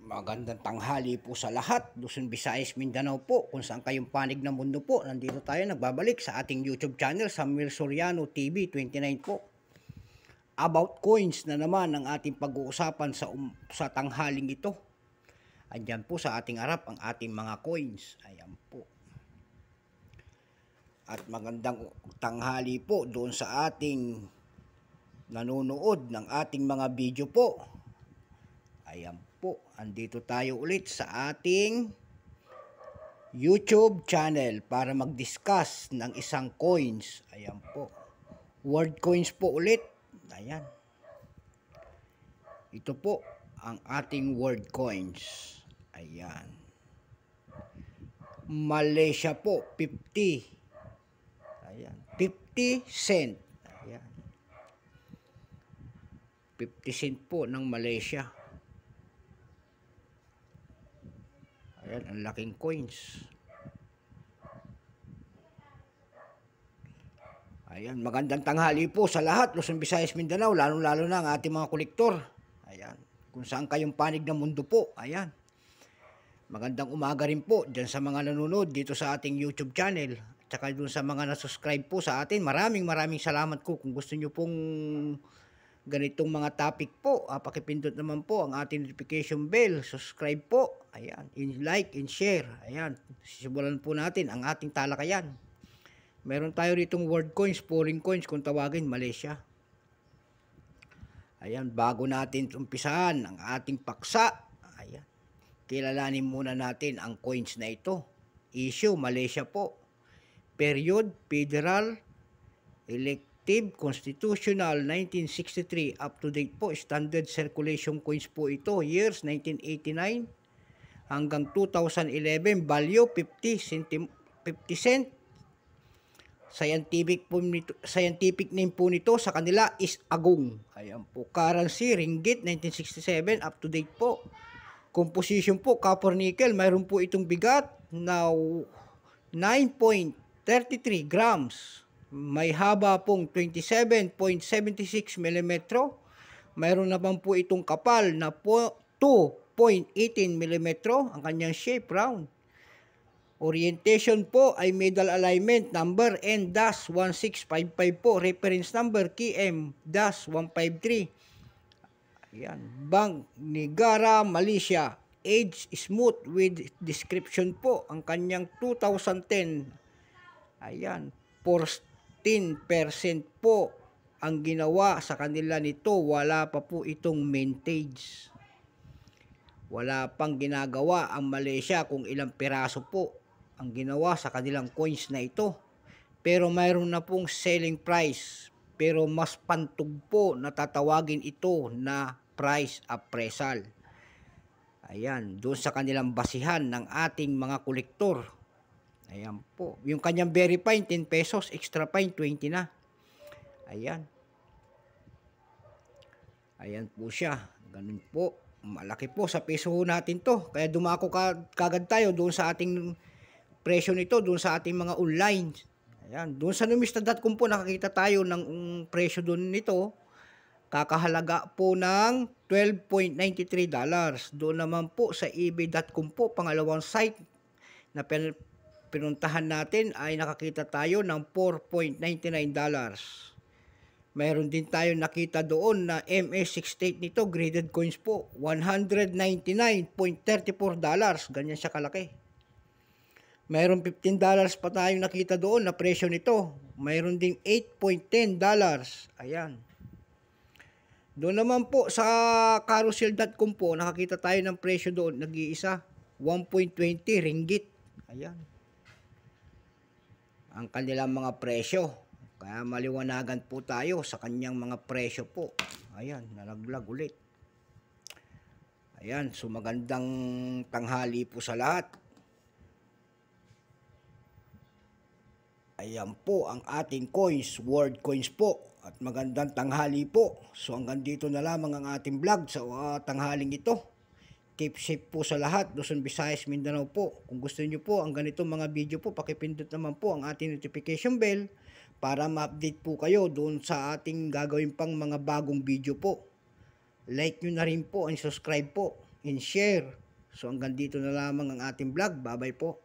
Magandang tanghali po sa lahat, Luzon, Visayas, Mindanao po, kung saan kayong panig ng mundo po. Nandito tayo nagbabalik sa ating YouTube channel, Samuel Soriano TV 29 po. About coins na naman ang ating pag-uusapan sa tanghaling ito. Andyan po sa ating harap ang ating mga coins. Ayan po. At magandang tanghali po doon sa ating nanonood ng ating mga video po. Ayan po, andito tayo ulit sa ating YouTube channel para mag-discuss ng isang coins. Ayan po. Word coins po ulit. Ayan. Ito po ang ating word coins. Ayan. Malaysia po, 50. Ayan. 50 cent. Ayan. 50 cent po ng Malaysia. Ayan, ang laking coins. Ayan, magandang tanghali po sa lahat, Luzon, Visayas, Mindanao, lalo-lalo na ang ating mga kolektor. Ayan, kung saan kayong panig ng mundo po. Ayan. Magandang umaga rin po dyan sa mga nanonood dito sa ating YouTube channel. At saka dun sa mga nasubscribe po sa atin. Maraming salamat po. Kung gusto nyo pong ganitong mga topic po, pakipindot naman po ang ating notification bell, subscribe po, ayan, like and share. Ayan, sisimulan po natin ang ating talakayan. Meron tayo ritong word coins, foreign coins kung tawagin, Malaysia. Ayan, bago natin umpisahan ang ating paksa, ayan, kilalanin muna natin ang coins na ito. Issue, Malaysia po. Period, Federal, Constitutional 1963, up to date po, standard circulation coins po ito, years 1989 hanggang 2011, value 50 cent. Scientific name po nito sa kanila is Agong. Ayan po, currency ringgit 1967, up to date po. Composition po, copper nickel, mayroon po itong bigat na 9.33 grams. May haba pong 27.76 mm. Mayroon naman po itong kapal na 2.18 mm. Ang kanyang shape, round. Orientation po ay medal alignment number N-1655 po. Reference number KM-153. Ayan. Bank Negara, Malaysia. Age smooth with description po. Ang kanyang 2010. Ayan. 14% po ang ginawa sa kanila nito. Wala pa po itong mintage. Wala pang ginagawa ang Malaysia kung ilang piraso po ang ginawa sa kanilang coins na ito. Pero mayroon na pong selling price. Pero mas pantog po na tatawagin ito na price appraisal. Ayan, doon sa kanilang basihan ng ating mga kolektor. Ayan po. Yung kanyang very fine, 10 pesos. Extra fine, 20 na. Ayan. Ayan po siya. Ganun po. Malaki po sa peso natin to. Kaya dumako kagad tayo doon sa ating presyo nito, doon sa ating mga online. Ayan. Doon sa numista.com po nakakita tayo ng presyo doon nito. Kakahalaga po ng $12.93. Doon naman po sa ebay.com po, pangalawang site na pinuntahan natin ay nakakita tayo ng $4.99. Mayroon din tayo nakita doon na MS68 nito, graded coins po, $199.34. Ganyan siya kalaki. Mayroon $15 pa tayo nakita doon na presyo nito. Mayroon ding $8.10. Ayan. Doon naman po sa carousel.com po, nakakita tayo ng presyo doon, nag-iisa, 1.20 ringgit. Ayan. Ang kanilang mga presyo. Kaya maliwanagan po tayo sa kanyang mga presyo po. Ayan, nalaglag ulit. Ayan, so magandang tanghali po sa lahat. Ayan po ang ating coins, word coins po. At magandang tanghali po. So hanggang dito na lamang ang ating vlog sa tanghaling ito. Keep safe po sa lahat, Luzon, Visayas, Mindanao po. Kung gusto niyo po ang ganitong mga video po, pakipindot naman po ang ating notification bell para ma-update po kayo doon sa ating gagawin pang mga bagong video po. Like nyo na rin po and subscribe po. and share. So hanggang dito na lamang ang ating vlog. Bye-bye po.